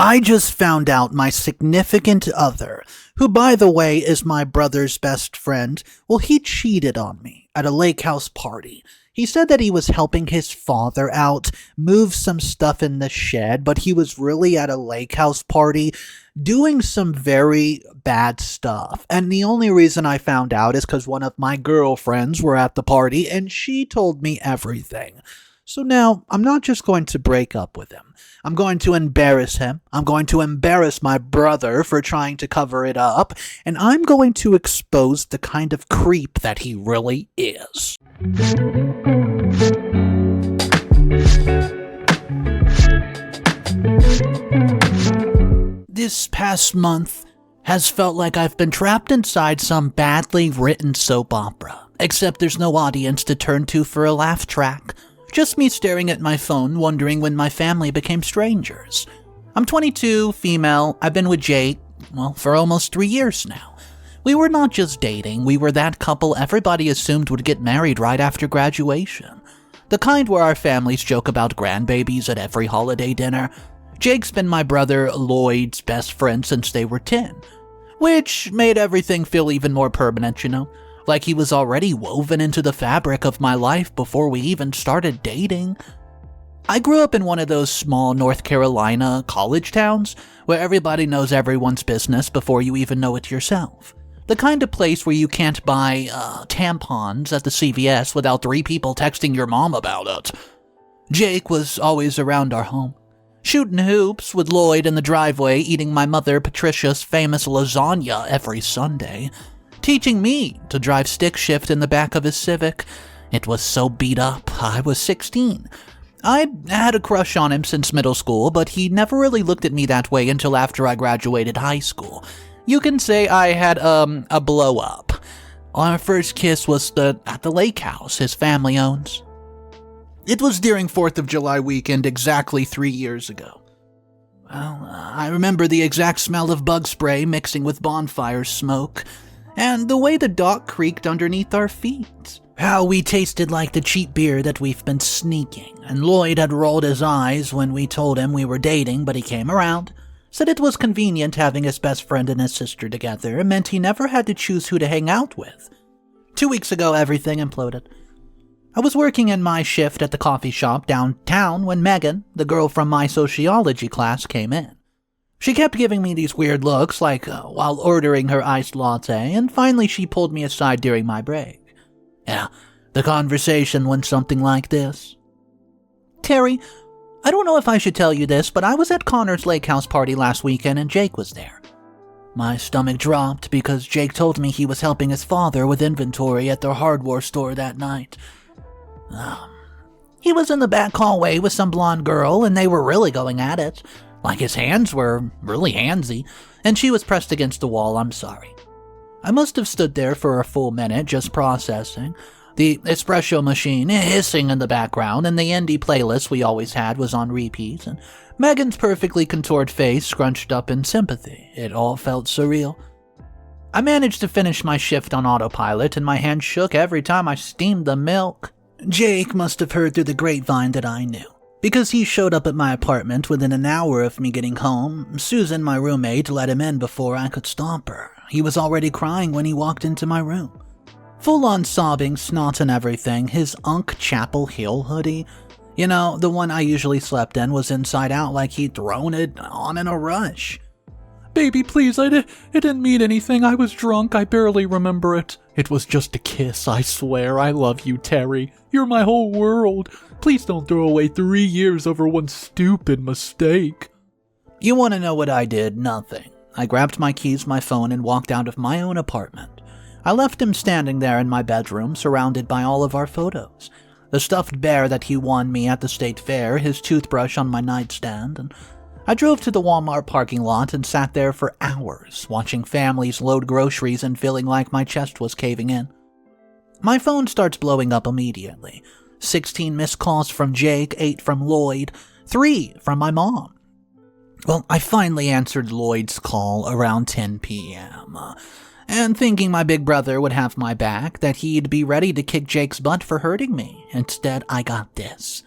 I just found out my significant other, who by the way is my brother's best friend, well, he cheated on me at a lake house party. He said that he was helping his father out, move some stuff in the shed, but he was really at a lake house party doing some very bad stuff. And the only reason I found out is because one of my girlfriends were at the party and she told me everything. So now, I'm not just going to break up with him. I'm going to embarrass him. I'm going to embarrass my brother for trying to cover it up. And I'm going to expose the kind of creep that he really is. This past month has felt like I've been trapped inside some badly written soap opera. Except there's no audience to turn to for a laugh track. Just me staring at my phone, wondering when my family became strangers. I'm 22, female. I've been with Jake, for almost 3 years now. We were not just dating, we were that couple everybody assumed would get married right after graduation. The kind where our families joke about grandbabies at every holiday dinner. Jake's been my brother Lloyd's best friend since they were 10. Which made everything feel even more permanent, Like he was already woven into the fabric of my life before we even started dating. I grew up in one of those small North Carolina college towns where everybody knows everyone's business before you even know it yourself. The kind of place where you can't buy tampons at the CVS without 3 people texting your mom about it. Jake was always around our home, shooting hoops with Lloyd in the driveway, eating my mother Patricia's famous lasagna every Sunday. Teaching me to drive stick shift in the back of his Civic. It was so beat up, I was 16. I'd had a crush on him since middle school, but he never really looked at me that way until after I graduated high school. You can say I had, a blow-up. Our first kiss was at the lake house his family owns. It was during 4th of July weekend exactly 3 years ago. Well, I remember the exact smell of bug spray mixing with bonfire smoke, and the way the dock creaked underneath our feet. How we tasted like the cheap beer that we've been sneaking, and Lloyd had rolled his eyes when we told him we were dating, but he came around, said it was convenient having his best friend and his sister together. It meant he never had to choose who to hang out with. 2 weeks ago, everything imploded. I was working in my shift at the coffee shop downtown when Megan, the girl from my sociology class, came in. She kept giving me these weird looks, like while ordering her iced latte, and finally she pulled me aside during my break. Yeah, the conversation went something like this. Terry, I don't know if I should tell you this, but I was at Connor's lake house party last weekend and Jake was there. My stomach dropped because Jake told me he was helping his father with inventory at their hardware store that night. He was in the back hallway with some blonde girl and they were really going at it. Like his hands were really handsy, and she was pressed against the wall. I'm sorry. I must have stood there for a full minute just processing. The espresso machine hissing in the background, and the indie playlist we always had was on repeat, and Megan's perfectly contoured face scrunched up in sympathy. It all felt surreal. I managed to finish my shift on autopilot, and my hand shook every time I steamed the milk. Jake must have heard through the grapevine that I knew, because he showed up at my apartment within an hour of me getting home. Susan, my roommate, let him in before I could stop her. He was already crying when he walked into my room. Full-on sobbing, snot and everything. His Unk Chapel Hill hoodie, the one I usually slept in, was inside out like he'd thrown it on in a rush. Baby, please, it didn't mean anything. I was drunk. I barely remember it. It was just a kiss, I swear. I love you, Terry. You're my whole world. Please don't throw away 3 years over one stupid mistake. You want to know what I did? Nothing. I grabbed my keys, my phone, and walked out of my own apartment. I left him standing there in my bedroom, surrounded by all of our photos. The stuffed bear that he won me at the state fair, his toothbrush on my nightstand, and I drove to the Walmart parking lot and sat there for hours, watching families load groceries and feeling like my chest was caving in. My phone starts blowing up immediately. 16 missed calls from Jake, 8 from Lloyd, 3 from my mom. Well, I finally answered Lloyd's call around 10 p.m., and thinking my big brother would have my back, that he'd be ready to kick Jake's butt for hurting me. Instead, I got this.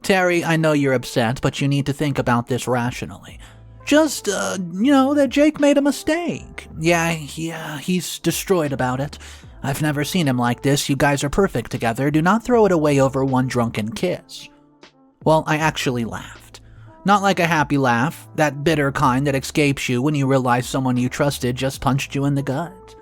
Terry, I know you're upset, but you need to think about this rationally. Just, that Jake made a mistake. Yeah, he's destroyed about it. I've never seen him like this. You guys are perfect together. Do not throw it away over one drunken kiss. Well, I actually laughed. Not like a happy laugh, that bitter kind that escapes you when you realize someone you trusted just punched you in the gut.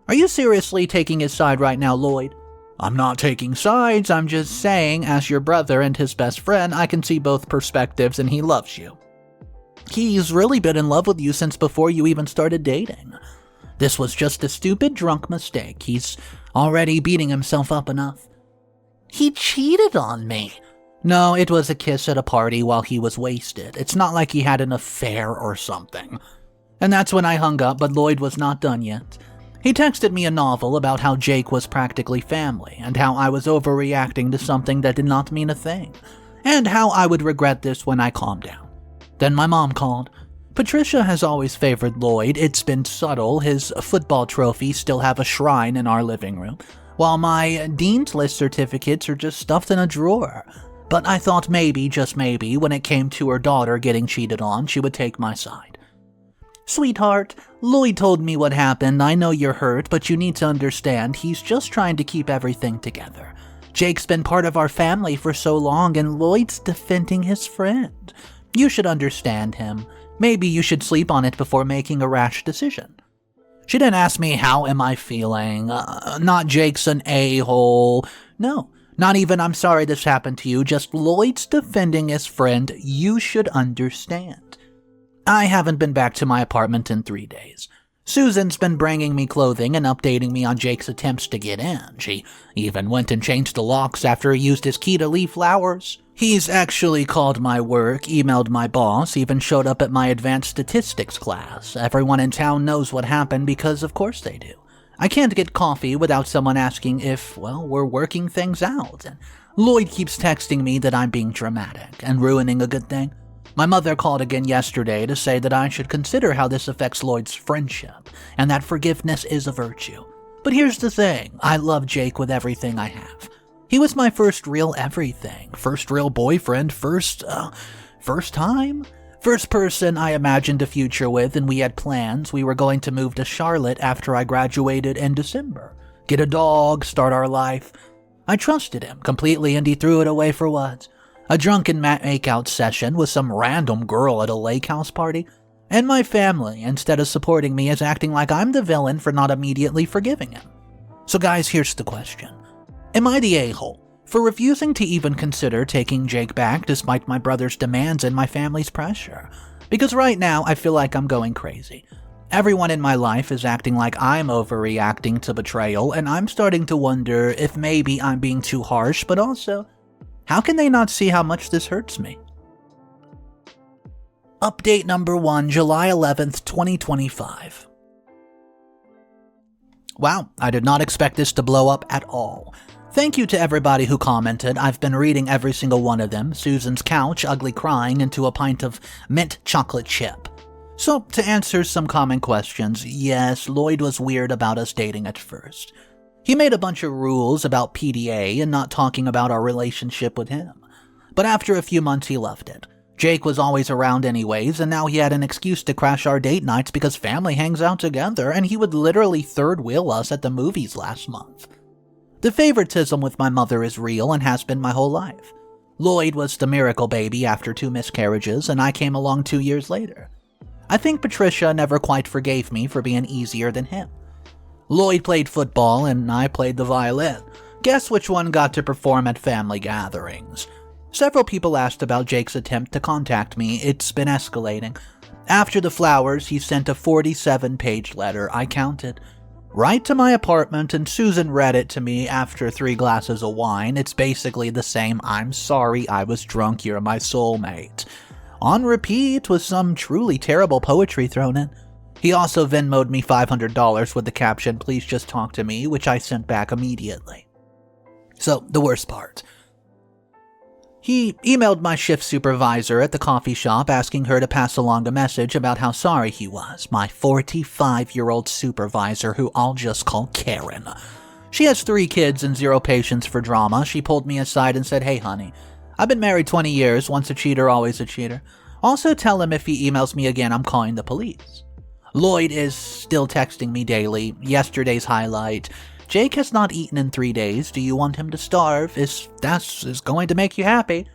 Are you seriously taking his side right now, Lloyd? I'm not taking sides, I'm just saying, as your brother and his best friend, I can see both perspectives and he loves you. He's really been in love with you since before you even started dating. This was just a stupid drunk mistake. He's already beating himself up enough. He cheated on me. No, it was a kiss at a party while he was wasted. It's not like he had an affair or something. And that's when I hung up, but Lloyd was not done yet. He texted me a novel about how Jake was practically family, and how I was overreacting to something that did not mean a thing, and how I would regret this when I calmed down. Then my mom called. Patricia has always favored Lloyd. It's been subtle. His football trophies still have a shrine in our living room, while my Dean's List certificates are just stuffed in a drawer. But I thought maybe, just maybe, when it came to her daughter getting cheated on, she would take my side. Sweetheart, Lloyd told me what happened. I know you're hurt, but you need to understand he's just trying to keep everything together. Jake's been part of our family for so long, and Lloyd's defending his friend. You should understand him. Maybe you should sleep on it before making a rash decision. She didn't ask me how am I feeling, not Jake's an a-hole. No, not even I'm sorry this happened to you, just Lloyd's defending his friend. You should understand. I haven't been back to my apartment in 3 days. Susan's been bringing me clothing and updating me on Jake's attempts to get in. She even went and changed the locks after he used his key to leave flowers. He's actually called my work, emailed my boss, even showed up at my advanced statistics class. Everyone in town knows what happened because of course they do. I can't get coffee without someone asking if, we're working things out. And Lloyd keeps texting me that I'm being dramatic and ruining a good thing. My mother called again yesterday to say that I should consider how this affects Lloyd's friendship, and that forgiveness is a virtue. But here's the thing, I love Jake with everything I have. He was my first real everything, first real boyfriend, first time? First person I imagined a future with, and we had plans. We were going to move to Charlotte after I graduated in December. Get a dog, start our life. I trusted him completely, and he threw it away for what? A drunken makeout session with some random girl at a lake house party, and my family, instead of supporting me, is acting like I'm the villain for not immediately forgiving him. So guys, here's the question. Am I the a-hole for refusing to even consider taking Jake back despite my brother's demands and my family's pressure? Because right now, I feel like I'm going crazy. Everyone in my life is acting like I'm overreacting to betrayal, and I'm starting to wonder if maybe I'm being too harsh, but also, how can they not see how much this hurts me? Update number 1, July 11th, 2025. Wow, I did not expect this to blow up at all. Thank you to everybody who commented. I've been reading every single one of them. Susan's couch, ugly crying into a pint of mint chocolate chip. So, to answer some common questions, yes, Lloyd was weird about us dating at first. He made a bunch of rules about PDA and not talking about our relationship with him. But after a few months, he loved it. Jake was always around anyways, and now he had an excuse to crash our date nights because family hangs out together, and he would literally third wheel us at the movies last month. The favoritism with my mother is real and has been my whole life. Lloyd was the miracle baby after 2 miscarriages, and I came along 2 years later. I think Patricia never quite forgave me for being easier than him. Lloyd played football and I played the violin. Guess which one got to perform at family gatherings? Several people asked about Jake's attempt to contact me. It's been escalating. After the flowers, he sent a 47-page letter, I counted. Right to my apartment, and Susan read it to me after 3 glasses of wine. It's basically the same, I'm sorry, I was drunk, you're my soulmate. On repeat with some truly terrible poetry thrown in. He also Venmo'd me $500 with the caption, please just talk to me, which I sent back immediately. So, the worst part. He emailed my shift supervisor at the coffee shop asking her to pass along a message about how sorry he was, my 45-year-old supervisor who I'll just call Karen. She has 3 kids and 0 patience for drama. She pulled me aside and said, hey honey, I've been married 20 years, once a cheater, always a cheater. Also tell him if he emails me again, I'm calling the police. Lloyd is still texting me daily. Yesterday's highlight. Jake has not eaten in 3 days. Do you want him to starve? That is going to make you happy.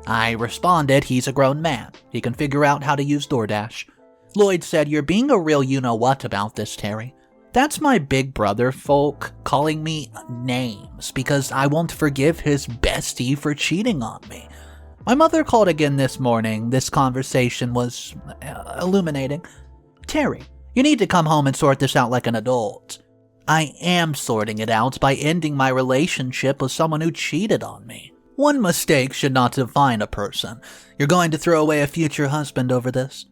I responded, he's a grown man. He can figure out how to use DoorDash. Lloyd said, you're being a real you-know-what about this, Terry. That's my big brother folk calling me names because I won't forgive his bestie for cheating on me. My mother called again this morning. This conversation was illuminating. Terry, you need to come home and sort this out like an adult. I am sorting it out by ending my relationship with someone who cheated on me. One mistake should not define a person. You're going to throw away a future husband over this?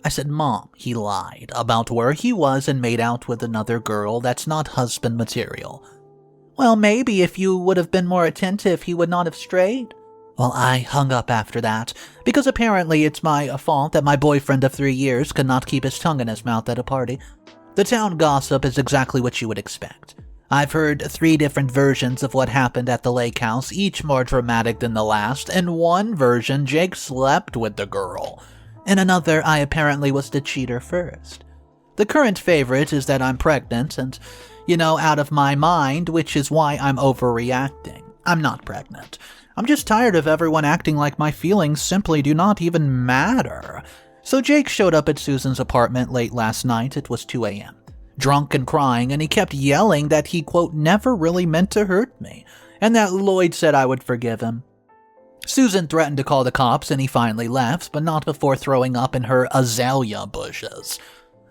I said, Mom, he lied about where he was and made out with another girl. That's not husband material. Well, maybe if you would have been more attentive, he would not have strayed. Well, I hung up after that, because apparently it's my fault that my boyfriend of 3 years could not keep his tongue in his mouth at a party. The town gossip is exactly what you would expect. I've heard 3 different versions of what happened at the lake house, each more dramatic than the last. In one version, Jake slept with the girl. In another, I apparently was the cheater first. The current favorite is that I'm pregnant and, out of my mind, which is why I'm overreacting. I'm not pregnant. I'm just tired of everyone acting like my feelings simply do not even matter. So Jake showed up at Susan's apartment late last night. It was 2 a.m. Drunk and crying, and he kept yelling that he, quote, never really meant to hurt me, and that Lloyd said I would forgive him. Susan threatened to call the cops, and he finally left, but not before throwing up in her azalea bushes.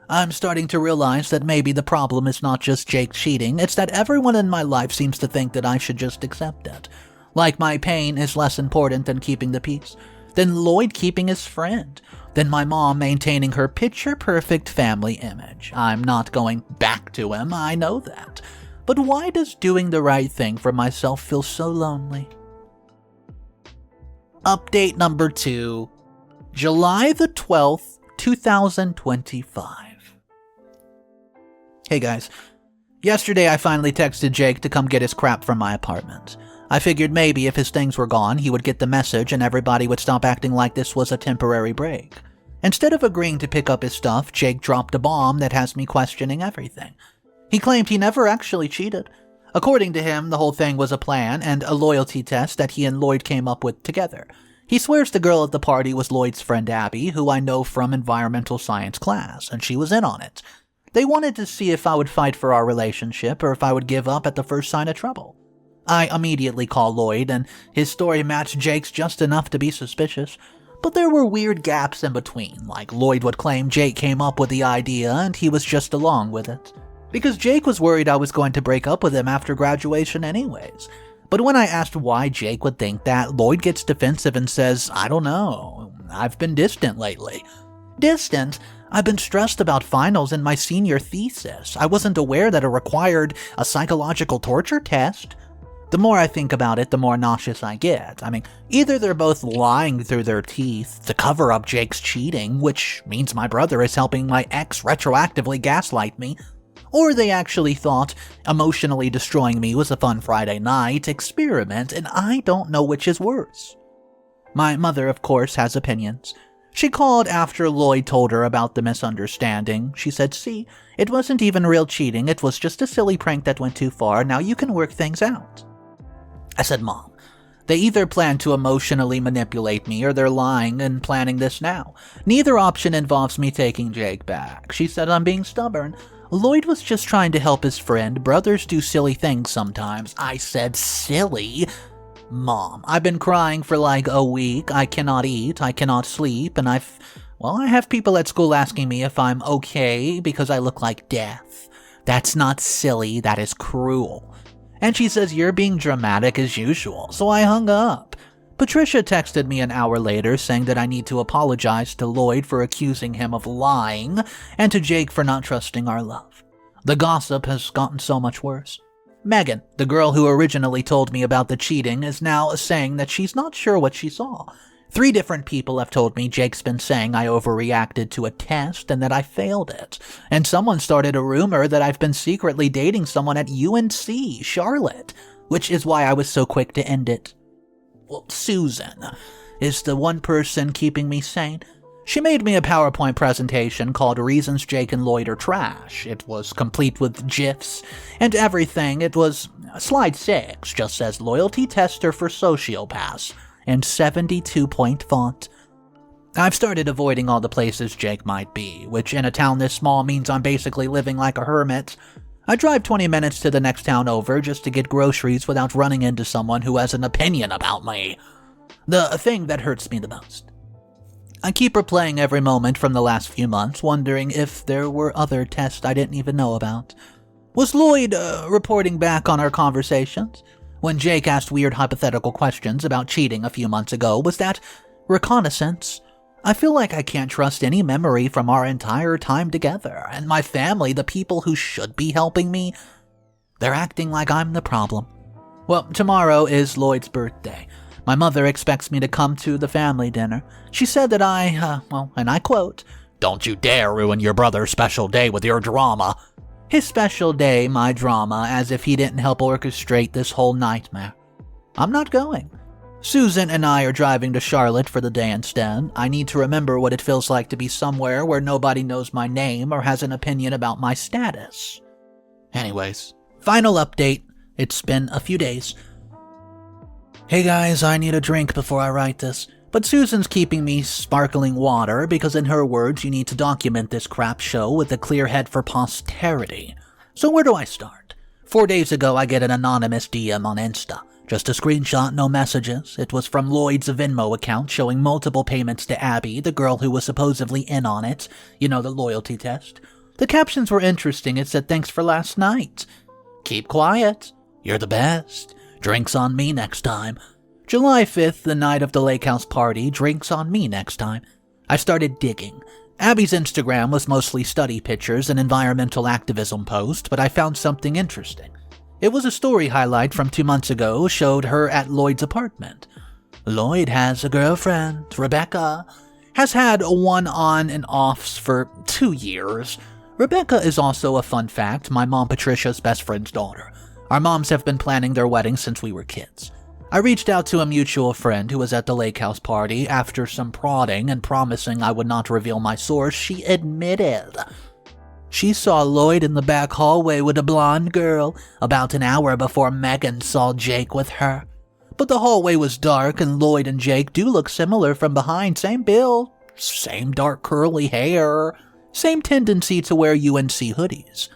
I'm starting to realize that maybe the problem is not just Jake cheating, it's that everyone in my life seems to think that I should just accept it. Like my pain is less important than keeping the peace, than Lloyd keeping his friend, than my mom maintaining her picture-perfect family image. I'm not going back to him, I know that. But why does doing the right thing for myself feel so lonely? Update number 2, July the 12th, 2025. Hey guys, yesterday I finally texted Jake to come get his crap from my apartment. I figured maybe if his things were gone, he would get the message and everybody would stop acting like this was a temporary break. Instead of agreeing to pick up his stuff, Jake dropped a bomb that has me questioning everything. He claimed he never actually cheated. According to him, the whole thing was a plan and a loyalty test that he and Lloyd came up with together. He swears the girl at the party was Lloyd's friend Abby, who I know from environmental science class, and she was in on it. They wanted to see if I would fight for our relationship or if I would give up at the first sign of trouble. I immediately called Lloyd, and his story matched Jake's just enough to be suspicious. But there were weird gaps in between, like Lloyd would claim Jake came up with the idea and he was just along with it. Because Jake was worried I was going to break up with him after graduation anyways. But when I asked why Jake would think that, Lloyd gets defensive and says, I don't know, I've been distant lately. Distant? I've been stressed about finals in my senior thesis. I wasn't aware that it required a psychological torture test. The more I think about it, the more nauseous I get. I mean, either they're both lying through their teeth to cover up Jake's cheating, which means my brother is helping my ex retroactively gaslight me, or they actually thought emotionally destroying me was a fun Friday night experiment, and I don't know which is worse. My mother, of course, has opinions. She called after Lloyd told her about the misunderstanding. She said, see, it wasn't even real cheating, it was just a silly prank that went too far, now you can work things out. I said, Mom, they either plan to emotionally manipulate me or they're lying and planning this now. Neither option involves me taking Jake back. She said I'm being stubborn. Lloyd was just trying to help his friend. Brothers do silly things sometimes. I said, silly? Mom, I've been crying for like a week. I cannot eat, I cannot sleep, and I have people at school asking me if I'm okay because I look like death. That's not silly, that is cruel. And she says, you're being dramatic as usual, so I hung up. Patricia texted me an hour later saying that I need to apologize to Lloyd for accusing him of lying, and to Jake for not trusting our love. The gossip has gotten so much worse. Megan, the girl who originally told me about the cheating, is now saying that she's not sure what she saw. 3 different people have told me Jake's been saying I overreacted to a test and that I failed it. And someone started a rumor that I've been secretly dating someone at UNC, Charlotte, which is why I was so quick to end it. Well, Susan, is the one person keeping me sane. She made me a PowerPoint presentation called Reasons Jake and Lloyd Are Trash. It was complete with GIFs and everything. It was slide 6, just says loyalty tester for sociopaths, and 72-point font. I've started avoiding all the places Jake might be, which in a town this small means I'm basically living like a hermit. I drive 20 minutes to the next town over just to get groceries without running into someone who has an opinion about me. The thing that hurts me the most. I keep replaying every moment from the last few months, wondering if there were other tests I didn't even know about. Was Lloyd reporting back on our conversations? When Jake asked weird hypothetical questions about cheating a few months ago, was that reconnaissance? I feel like I can't trust any memory from our entire time together, and my family, the people who should be helping me, they're acting like I'm the problem. Well, tomorrow is Lloyd's birthday. My mother expects me to come to the family dinner. She said that and I quote, "Don't you dare ruin your brother's special day with your drama." His special day, my drama, as if he didn't help orchestrate this whole nightmare. I'm not going. Susan and I are driving to Charlotte for the day instead. I need to remember what it feels like to be somewhere where nobody knows my name or has an opinion about my status. Anyways, final update. It's been a few days. Hey guys, I need a drink before I write this, but Susan's keeping me sparkling water because in her words, you need to document this crap show with a clear head for posterity. So where do I start? 4 days ago, I get an anonymous DM on Insta. Just a screenshot, no messages. It was from Lloyd's Venmo account showing multiple payments to Abby, the girl who was supposedly in on it. You know, the loyalty test. The captions were interesting. It said, "Thanks for last night. Keep quiet. You're the best. Drinks on me next time. July 5th, the night of the lake house party. Drinks on me next time." I started digging. Abby's Instagram was mostly study pictures and environmental activism posts, but I found something interesting. It was a story highlight from 2 months ago, showed her at Lloyd's apartment. Lloyd has a girlfriend, Rebecca. Has had one on and offs for 2 years. Rebecca is also a fun fact, my mom Patricia's best friend's daughter. Our moms have been planning their wedding since we were kids. I reached out to a mutual friend who was at the lake house party. After some prodding and promising I would not reveal my source, she admitted she saw Lloyd in the back hallway with a blonde girl about an hour before Megan saw Jake with her. But the hallway was dark and Lloyd and Jake do look similar from behind. Same build, same dark curly hair, same tendency to wear UNC hoodies.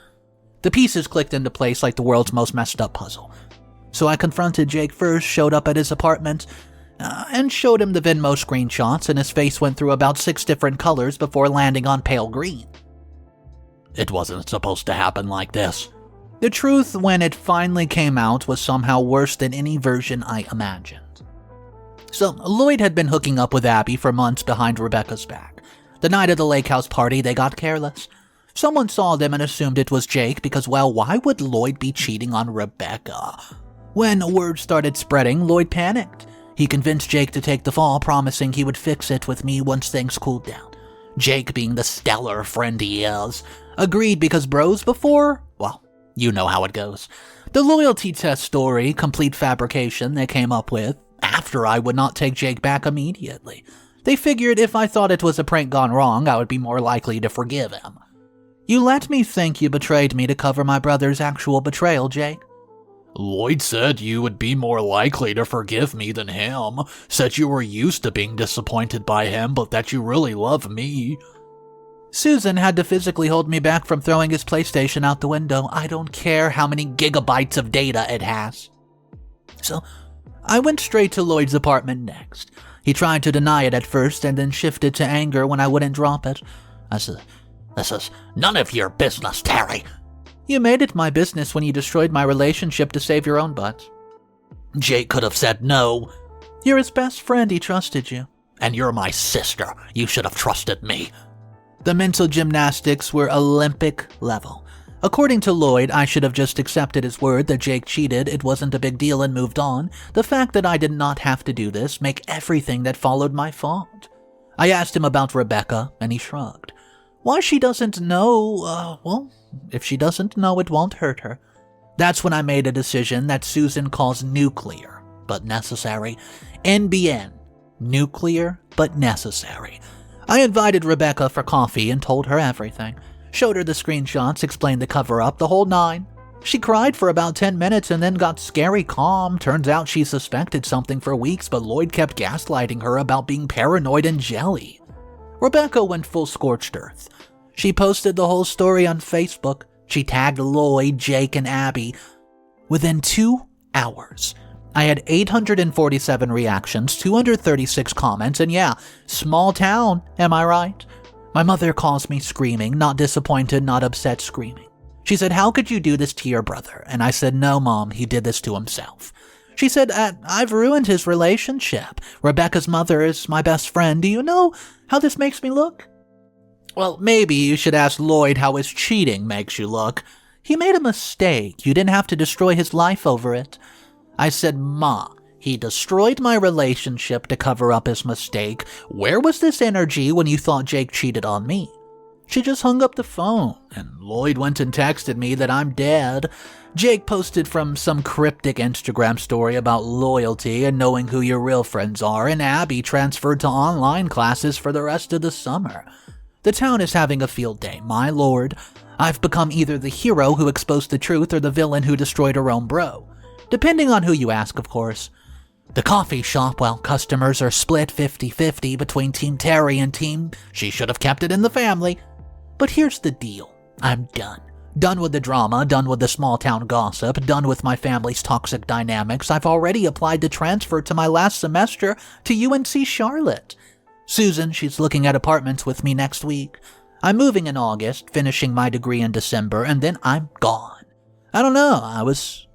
The pieces clicked into place like the world's most messed up puzzle. So I confronted Jake first, showed up at his apartment, and showed him the Venmo screenshots, and his face went through about 6 different colors before landing on pale green. It wasn't supposed to happen like this. The truth, when it finally came out, was somehow worse than any version I imagined. So, Lloyd had been hooking up with Abby for months behind Rebecca's back. The night of the lake house party, they got careless. Someone saw them and assumed it was Jake because, well, why would Lloyd be cheating on Rebecca? When word started spreading, Lloyd panicked. He convinced Jake to take the fall, promising he would fix it with me once things cooled down. Jake, being the stellar friend he is, agreed because bros before? Well, you know how it goes. The loyalty test story, complete fabrication they came up with, after I would not take Jake back immediately. They figured if I thought it was a prank gone wrong, I would be more likely to forgive him. You let me think you betrayed me to cover my brother's actual betrayal, Jake. Lloyd said you would be more likely to forgive me than him. Said you were used to being disappointed by him, but that you really love me. Susan had to physically hold me back from throwing his PlayStation out the window. I don't care how many gigabytes of data it has. So, I went straight to Lloyd's apartment next. He tried to deny it at first and then shifted to anger when I wouldn't drop it. I said, "This is none of your business, Terry." "You made it my business when you destroyed my relationship to save your own butt." "Jake could have said no." "You're his best friend, he trusted you." "And you're my sister. You should have trusted me." The mental gymnastics were Olympic level. According to Lloyd, I should have just accepted his word that Jake cheated, it wasn't a big deal and moved on. The fact that I did not have to do this make everything that followed my fault. I asked him about Rebecca, and he shrugged. Why she doesn't know, well, if she doesn't know, it won't hurt her. That's when I made a decision that Susan calls nuclear, but necessary. NBN. Nuclear, but necessary. I invited Rebecca for coffee and told her everything. Showed her the screenshots, explained the cover-up, the whole nine. She cried for about 10 minutes and then got scary calm. Turns out she suspected something for weeks, but Lloyd kept gaslighting her about being paranoid and jelly. Rebecca went full scorched earth. She posted the whole story on Facebook. She tagged Lloyd, Jake, and Abby. Within 2 hours, I had 847 reactions, 236 comments, and yeah, small town, am I right? My mother calls me screaming, not disappointed, not upset, screaming. She said, "How could you do this to your brother?" And I said, "No, Mom, he did this to himself." She said, "I've ruined his relationship. Rebecca's mother is my best friend. Do you know how this makes me look?" Well, maybe you should ask Lloyd how his cheating makes you look. He made a mistake. You didn't have to destroy his life over it. I said, "Ma, he destroyed my relationship to cover up his mistake. Where was this energy when you thought Jake cheated on me?" She just hung up the phone, and Lloyd went and texted me that I'm dead. Jake posted from some cryptic Instagram story about loyalty and knowing who your real friends are, and Abby transferred to online classes for the rest of the summer. The town is having a field day, my lord. I've become either the hero who exposed the truth or the villain who destroyed her own bro. Depending on who you ask, of course. The coffee shop, well, customers are split 50-50 between Team Terry and Team she should have kept it in the family. But here's the deal. I'm done. Done with the drama, done with the small town gossip, done with my family's toxic dynamics. I've already applied to transfer to my last semester to UNC Charlotte. Susan, she's looking at apartments with me next week. I'm moving in August, finishing my degree in December, and then I'm gone. I don't know, I was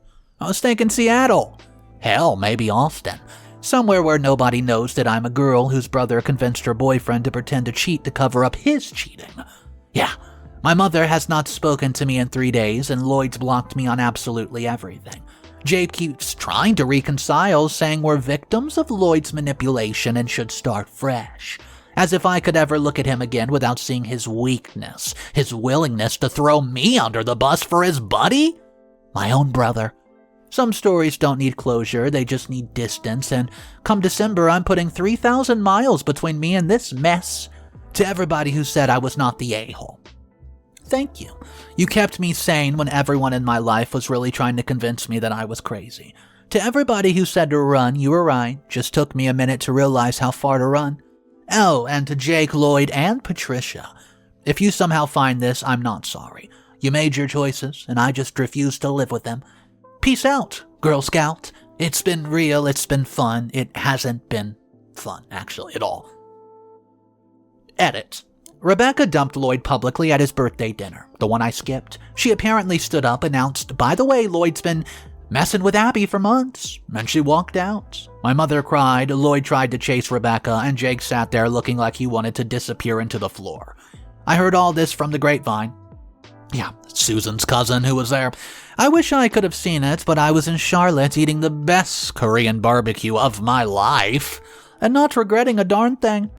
thinking Seattle. Hell, maybe Austin. Somewhere where nobody knows that I'm a girl whose brother convinced her boyfriend to pretend to cheat to cover up his cheating. Yeah, my mother has not spoken to me in 3 days, and Lloyd's blocked me on absolutely everything. Jake keeps trying to reconcile, saying we're victims of Lloyd's manipulation and should start fresh. As if I could ever look at him again without seeing his weakness, his willingness to throw me under the bus for his buddy? My own brother. Some stories don't need closure, they just need distance, and come December I'm putting 3,000 miles between me and this mess. To everybody who said I was not the a-hole. Thank you. You kept me sane when everyone in my life was really trying to convince me that I was crazy. To everybody who said to run, you were right. Just took me a minute to realize how far to run. Oh, and to Jake, Lloyd, and Patricia. If you somehow find this, I'm not sorry. You made your choices, and I just refuse to live with them. Peace out, Girl Scout. It's been real, it's been fun. It hasn't been fun, actually, at all. Edit. Rebecca dumped Lloyd publicly at his birthday dinner, the one I skipped. She apparently stood up, announced, "By the way, Lloyd's been messing with Abby for months," and she walked out. My mother cried, Lloyd tried to chase Rebecca, and Jake sat there looking like he wanted to disappear into the floor. I heard all this from the grapevine. Yeah, Susan's cousin who was there. I wish I could have seen it, but I was in Charlotte eating the best Korean barbecue of my life, and not regretting a darn thing.